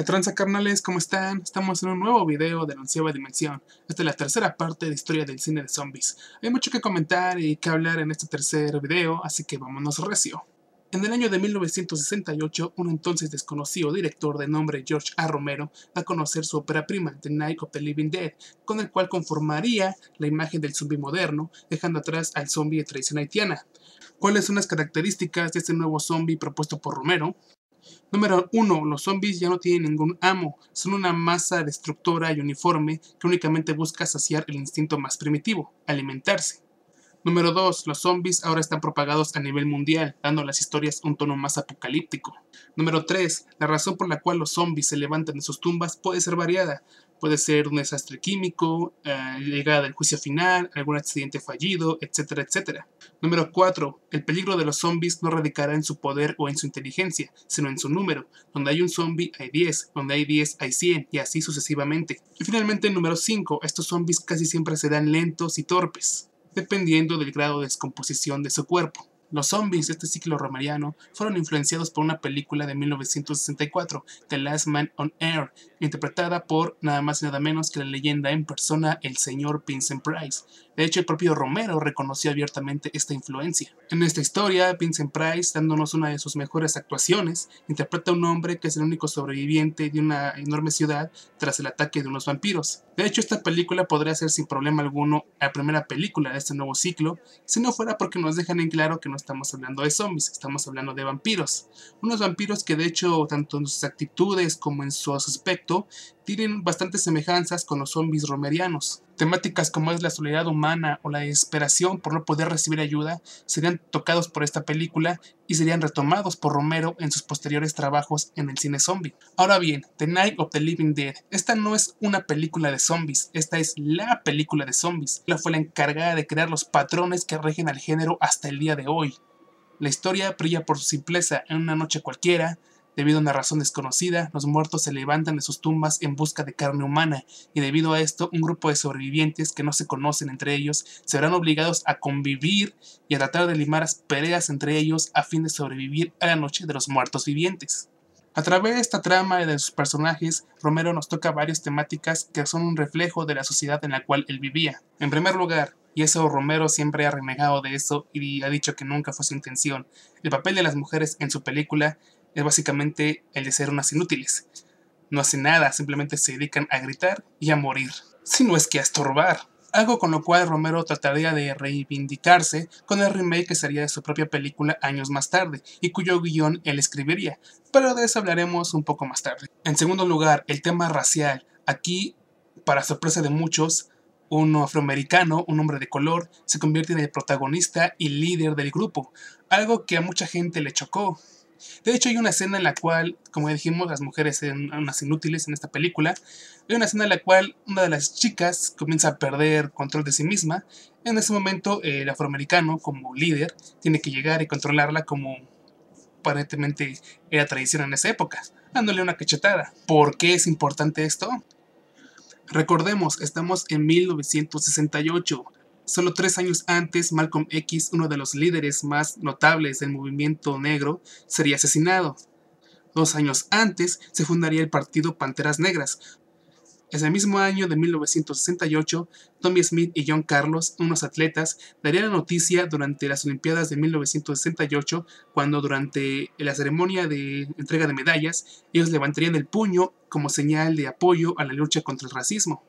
¿Qué tranza, carnales? ¿Cómo están? Estamos en un nuevo video de la onceava dimensión. Esta es la tercera parte de historia del cine de zombies. Hay mucho que comentar y que hablar en este tercer video, así que vámonos recio. En el año de 1968, un entonces desconocido director de nombre George A. Romero da a conocer su ópera prima, The Night of the Living Dead, con el cual conformaría la imagen del zombie moderno, dejando atrás al zombie de tradición haitiana. ¿Cuáles son las características de este nuevo zombie propuesto por Romero? Número 1. Los zombies ya no tienen ningún amo, son una masa destructora y uniforme que únicamente busca saciar el instinto más primitivo, alimentarse. Número 2. Los zombies ahora están propagados a nivel mundial, dando a las historias un tono más apocalíptico. Número 3. La razón por la cual los zombies se levantan de sus tumbas puede ser variada. Puede ser un desastre químico, llegada del juicio final, algún accidente fallido, etcétera, etcétera. Número 4. El peligro de los zombies no radicará en su poder o en su inteligencia, sino en su número. Donde hay un zombie hay 10, donde hay 10 hay 100, y así sucesivamente. Y finalmente, número 5. Estos zombies casi siempre serán lentos y torpes, dependiendo del grado de descomposición de su cuerpo. Los zombies de este ciclo romeriano fueron influenciados por una película de 1964, The Last Man on Earth, interpretada por nada más y nada menos que la leyenda en persona, el señor Vincent Price. De hecho, el propio Romero reconoció abiertamente esta influencia. En esta historia, Vincent Price, dándonos una de sus mejores actuaciones, interpreta a un hombre que es el único sobreviviente de una enorme ciudad tras el ataque de unos vampiros. De hecho, esta película podría ser sin problema alguno la primera película de este nuevo ciclo, si no fuera porque nos dejan en claro que no estamos hablando de zombies, estamos hablando de vampiros. Unos vampiros que de hecho, tanto en sus actitudes como en su aspecto, tienen bastantes semejanzas con los zombies romerianos. Temáticas como es la soledad humana o la desesperación por no poder recibir ayuda serían tocados por esta película y serían retomados por Romero en sus posteriores trabajos en el cine zombie. Ahora bien, The Night of the Living Dead, esta no es una película de zombies, esta es la película de zombies. La fue la encargada de crear los patrones que rigen al género hasta el día de hoy. La historia brilla por su simpleza. En una noche cualquiera, debido a una razón desconocida, los muertos se levantan de sus tumbas en busca de carne humana, y debido a esto, un grupo de sobrevivientes que no se conocen entre ellos se verán obligados a convivir y a tratar de limar asperezas entre ellos a fin de sobrevivir a la noche de los muertos vivientes. A través de esta trama y de sus personajes, Romero nos toca varias temáticas que son un reflejo de la sociedad en la cual él vivía. En primer lugar, y eso Romero siempre ha renegado de eso y ha dicho que nunca fue su intención, el papel de las mujeres en su película es básicamente el de ser unas inútiles. No hacen nada, simplemente se dedican a gritar y a morir, si no es que a estorbar. Algo con lo cual Romero trataría de reivindicarse con el remake que sería de su propia película años más tarde, y cuyo guión él escribiría, pero de eso hablaremos un poco más tarde. En segundo lugar, el tema racial. Aquí, para sorpresa de muchos, un afroamericano, un hombre de color, se convierte en el protagonista y líder del grupo, algo que a mucha gente le chocó. De hecho, hay una escena en la cual, como dijimos, las mujeres eran unas inútiles en esta película. Hay una escena en la cual una de las chicas comienza a perder control de sí misma. En ese momento, el afroamericano, como líder, tiene que llegar y controlarla como aparentemente era tradición en esa época, dándole una cachetada. ¿Por qué es importante esto? Recordemos, estamos en 1968. Solo 3 años antes, Malcolm X, uno de los líderes más notables del movimiento negro, sería asesinado. 2 años antes se fundaría el partido Panteras Negras. Ese mismo año de 1968, Tommy Smith y John Carlos, unos atletas, darían la noticia durante las Olimpiadas de 1968, cuando durante la ceremonia de entrega de medallas, ellos levantarían el puño como señal de apoyo a la lucha contra el racismo.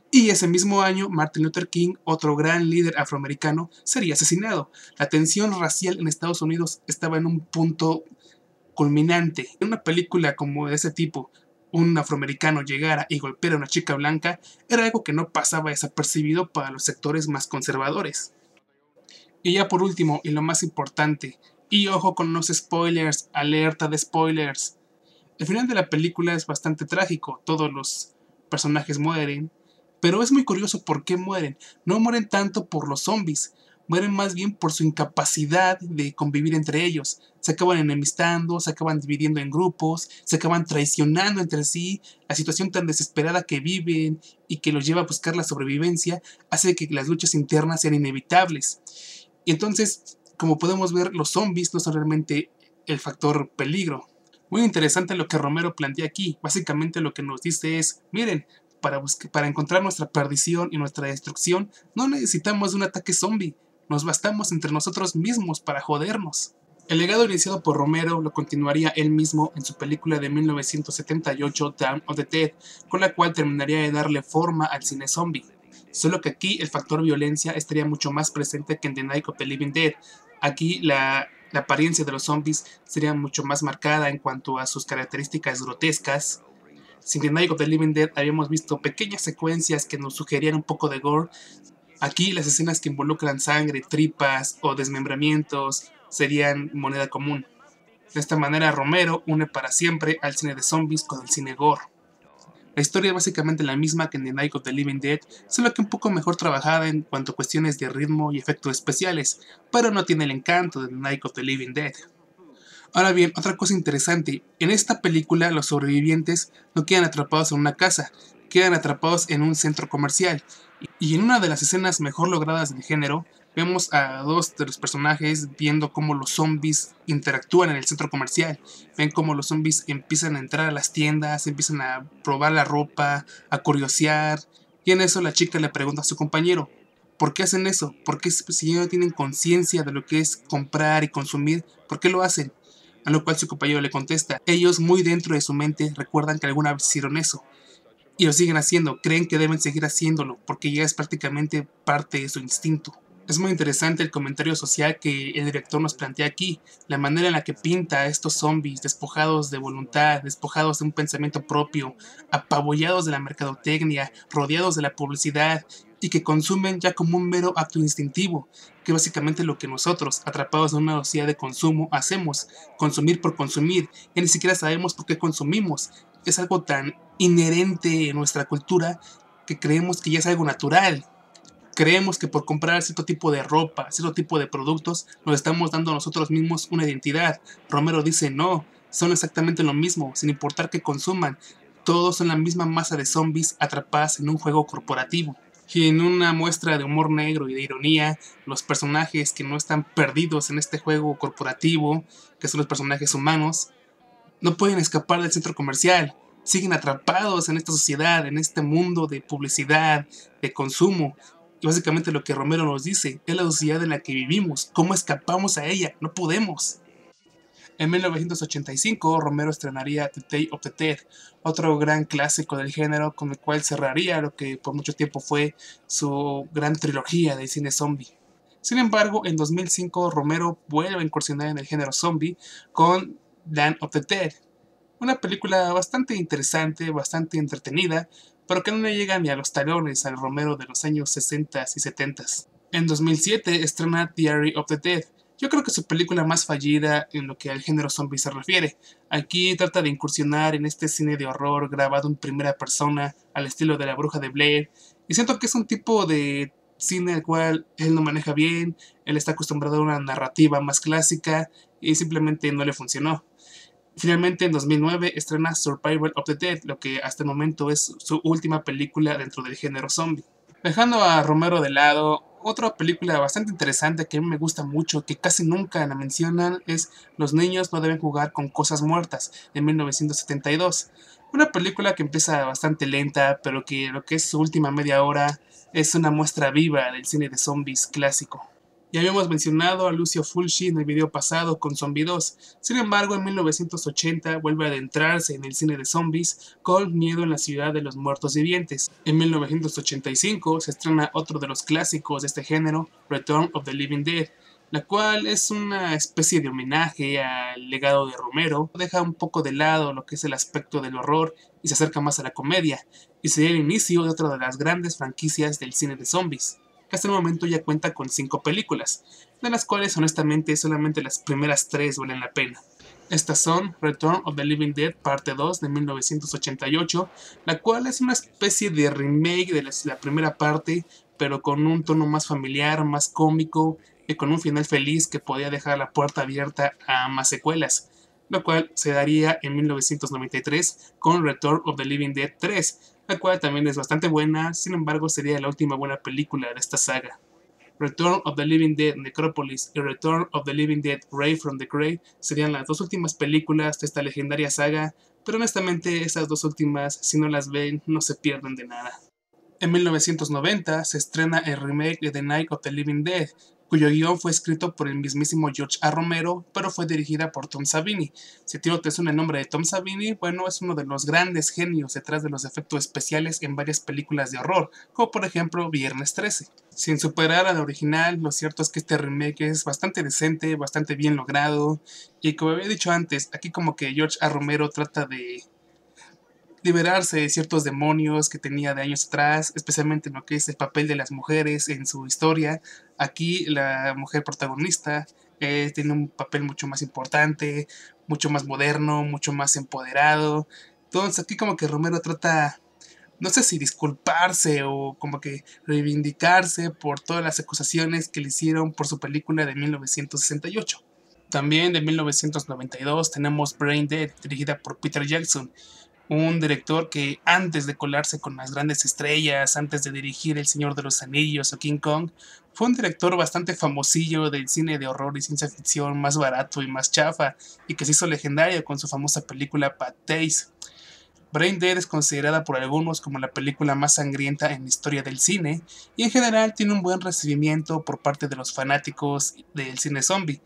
Y ese mismo año, Martin Luther King, otro gran líder afroamericano, sería asesinado. La tensión racial en Estados Unidos estaba en un punto culminante. En una película como de ese tipo, un afroamericano llegara y golpeara a una chica blanca era algo que no pasaba desapercibido para los sectores más conservadores. Y ya por último, y lo más importante, y ojo con los spoilers, alerta de spoilers. El final de la película es bastante trágico, todos los personajes mueren, pero es muy curioso por qué mueren. No mueren tanto por los zombies, mueren más bien por su incapacidad de convivir entre ellos. Se acaban enemistando, se acaban dividiendo en grupos, se acaban traicionando entre sí. La situación tan desesperada que viven y que los lleva a buscar la sobrevivencia hace que las luchas internas sean inevitables. Y entonces, como podemos ver, los zombies no son realmente el factor peligro. Muy interesante lo que Romero plantea aquí. Básicamente lo que nos dice es, miren, para encontrar nuestra perdición y nuestra destrucción, no necesitamos un ataque zombie. Nos bastamos entre nosotros mismos para jodernos. El legado iniciado por Romero lo continuaría él mismo en su película de 1978 Dawn of the Dead, con la cual terminaría de darle forma al cine zombie. Solo que aquí el factor violencia estaría mucho más presente que en The Night of the Living Dead. Aquí la apariencia de los zombies sería mucho más marcada en cuanto a sus características grotescas. Si en The Night of the Living Dead habíamos visto pequeñas secuencias que nos sugerían un poco de gore, aquí las escenas que involucran sangre, tripas o desmembramientos serían moneda común. De esta manera Romero une para siempre al cine de zombies con el cine gore. La historia es básicamente la misma que en The Night of the Living Dead, solo que un poco mejor trabajada en cuanto a cuestiones de ritmo y efectos especiales, pero no tiene el encanto de The Night of the Living Dead. Ahora bien, otra cosa interesante, en esta película los sobrevivientes no quedan atrapados en una casa, quedan atrapados en un centro comercial. Y en una de las escenas mejor logradas del género, vemos a dos de los personajes viendo cómo los zombies interactúan en el centro comercial. Ven cómo los zombies empiezan a entrar a las tiendas, empiezan a probar la ropa, a curiosear. Y en eso la chica le pregunta a su compañero, ¿por qué hacen eso? ¿Por qué si ya no tienen conciencia de lo que es comprar y consumir? ¿Por qué lo hacen? A lo cual su compañero le contesta, ellos muy dentro de su mente recuerdan que alguna vez hicieron eso. Y lo siguen haciendo, creen que deben seguir haciéndolo, porque ya es prácticamente parte de su instinto. Es muy interesante el comentario social que el director nos plantea aquí, la manera en la que pinta a estos zombies despojados de voluntad, despojados de un pensamiento propio, apabullados de la mercadotecnia, rodeados de la publicidad y que consumen ya como un mero acto instintivo, que básicamente lo que nosotros, atrapados en una sociedad de consumo, hacemos, consumir por consumir, y ni siquiera sabemos por qué consumimos. Es algo tan inherente en nuestra cultura que creemos que ya es algo natural. Creemos que por comprar cierto tipo de ropa, cierto tipo de productos, nos estamos dando a nosotros mismos una identidad. Romero dice no, son exactamente lo mismo, sin importar que consuman. Todos son la misma masa de zombies atrapadas en un juego corporativo. Y en una muestra de humor negro y de ironía, los personajes que no están perdidos en este juego corporativo, que son los personajes humanos, no pueden escapar del centro comercial. Siguen atrapados en esta sociedad, en este mundo de publicidad, de consumo. Y básicamente lo que Romero nos dice es la sociedad en la que vivimos. ¿Cómo escapamos a ella? No podemos. En 1985, Romero estrenaría The Day of the Dead, otro gran clásico del género con el cual cerraría lo que por mucho tiempo fue su gran trilogía del cine zombie. Sin embargo, en 2005 Romero vuelve a incursionar en el género zombie con Dawn of the Dead, una película bastante interesante, bastante entretenida, pero que no le llega ni a los talones al Romero de los años 60 y 70. En 2007 estrena Diary of the Dead. Yo creo que es su película más fallida en lo que al género zombie se refiere. Aquí trata de incursionar en este cine de horror grabado en primera persona al estilo de La Bruja de Blair, y siento que es un tipo de cine al cual él no maneja bien, él está acostumbrado a una narrativa más clásica y simplemente no le funcionó. Finalmente, en 2009 estrena Survival of the Dead, lo que hasta el momento es su última película dentro del género zombie. Dejando a Romero de lado, otra película bastante interesante que a mí me gusta mucho, que casi nunca la mencionan, es Los niños no deben jugar con cosas muertas, de 1972. Una película que empieza bastante lenta, pero que lo que es su última media hora es una muestra viva del cine de zombies clásico. Ya habíamos mencionado a Lucio Fulci en el video pasado con Zombie 2, sin embargo en 1980 vuelve a adentrarse en el cine de zombies con Miedo en la ciudad de los muertos vivientes. En 1985 se estrena otro de los clásicos de este género, Return of the Living Dead, la cual es una especie de homenaje al legado de Romero, deja un poco de lado lo que es el aspecto del horror y se acerca más a la comedia, y sería el inicio de otra de las grandes franquicias del cine de zombies, que hasta el momento ya cuenta con 5 películas, de las cuales honestamente solamente las primeras 3 valen la pena. Estas son Return of the Living Dead Parte 2 de 1988, la cual es una especie de remake de la primera parte, pero con un tono más familiar, más cómico y con un final feliz que podía dejar la puerta abierta a más secuelas, lo cual se daría en 1993 con Return of the Living Dead 3, la cual también es bastante buena, sin embargo sería la última buena película de esta saga. Return of the Living Dead Necropolis y Return of the Living Dead Ray from the Grave serían las dos últimas películas de esta legendaria saga, pero honestamente esas dos últimas, si no las ven, no se pierden de nada. En 1990 se estrena el remake de The Night of the Living Dead, cuyo guión fue escrito por el mismísimo George A. Romero, pero fue dirigida por Tom Savini. Si a ti no te suena el nombre de Tom Savini, bueno, es uno de los grandes genios detrás de los efectos especiales en varias películas de horror, como por ejemplo Viernes 13. Sin superar al original, lo cierto es que este remake es bastante decente, bastante bien logrado, y como había dicho antes, aquí como que George A. Romero trata de liberarse de ciertos demonios que tenía de años atrás, especialmente en lo que es el papel de las mujeres en su historia. Aquí la mujer protagonista tiene un papel mucho más importante, mucho más moderno, mucho más empoderado. Entonces aquí como que Romero trata, no sé si disculparse o como que reivindicarse por todas las acusaciones que le hicieron por su película de 1968. También de 1992 tenemos Brain Dead, dirigida por Peter Jackson, un director que antes de colarse con las grandes estrellas, antes de dirigir El Señor de los Anillos o King Kong, fue un director bastante famosillo del cine de horror y ciencia ficción más barato y más chafa, y que se hizo legendario con su famosa película Bad Taste. Brain Dead es considerada por algunos como la película más sangrienta en la historia del cine, y en general tiene un buen recibimiento por parte de los fanáticos del cine zombie.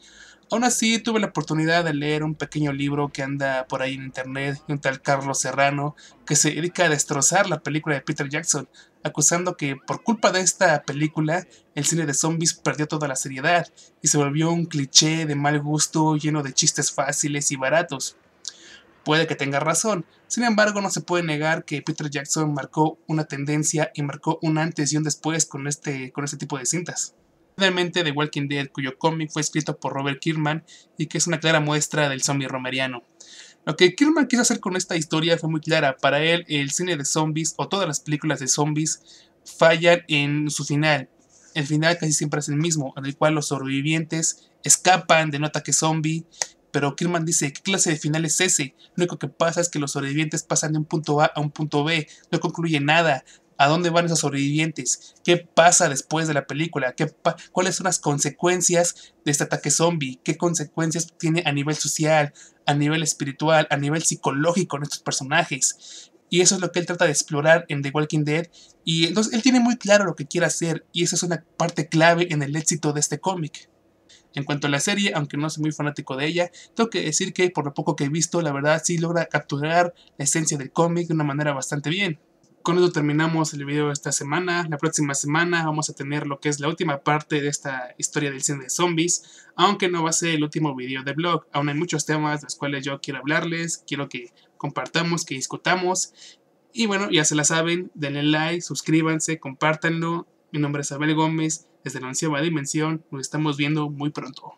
Aún así, tuve la oportunidad de leer un pequeño libro que anda por ahí en internet de un tal Carlos Serrano, que se dedica a destrozar la película de Peter Jackson, acusando que por culpa de esta película, el cine de zombies perdió toda la seriedad y se volvió un cliché de mal gusto lleno de chistes fáciles y baratos. Puede que tenga razón, sin embargo no se puede negar que Peter Jackson marcó una tendencia y marcó un antes y un después con este tipo de cintas. Finalmente, The Walking Dead, cuyo cómic fue escrito por Robert Kirkman y que es una clara muestra del zombie romeriano. Lo que Kirkman quiso hacer con esta historia fue muy clara. Para él, el cine de zombies o todas las películas de zombies fallan en su final. El final casi siempre es el mismo, en el cual los sobrevivientes escapan de un ataque zombie. Pero Kirkman dice, ¿qué clase de final es ese? Lo único que pasa es que los sobrevivientes pasan de un punto A a un punto B, no concluye nada. ¿A dónde van esos sobrevivientes? ¿Qué pasa después de la película? ¿Cuáles son las consecuencias de este ataque zombie? ¿Qué consecuencias tiene a nivel social, a nivel espiritual, a nivel psicológico en estos personajes? Y eso es lo que él trata de explorar en The Walking Dead. Y entonces él tiene muy claro lo que quiere hacer, y esa es una parte clave en el éxito de este cómic. En cuanto a la serie, aunque no soy muy fanático de ella, tengo que decir que por lo poco que he visto, la verdad sí logra capturar la esencia del cómic de una manera bastante bien. Con eso terminamos el video de esta semana. La próxima semana vamos a tener lo que es la última parte de esta historia del cine de zombies, aunque no va a ser el último video de blog. Aún hay muchos temas de los cuales yo quiero hablarles, quiero que compartamos, que discutamos. Y bueno, ya se la saben, denle like, suscríbanse, compártanlo. Mi nombre es Abel Gómez, desde la onceava dimensión. Nos estamos viendo muy pronto.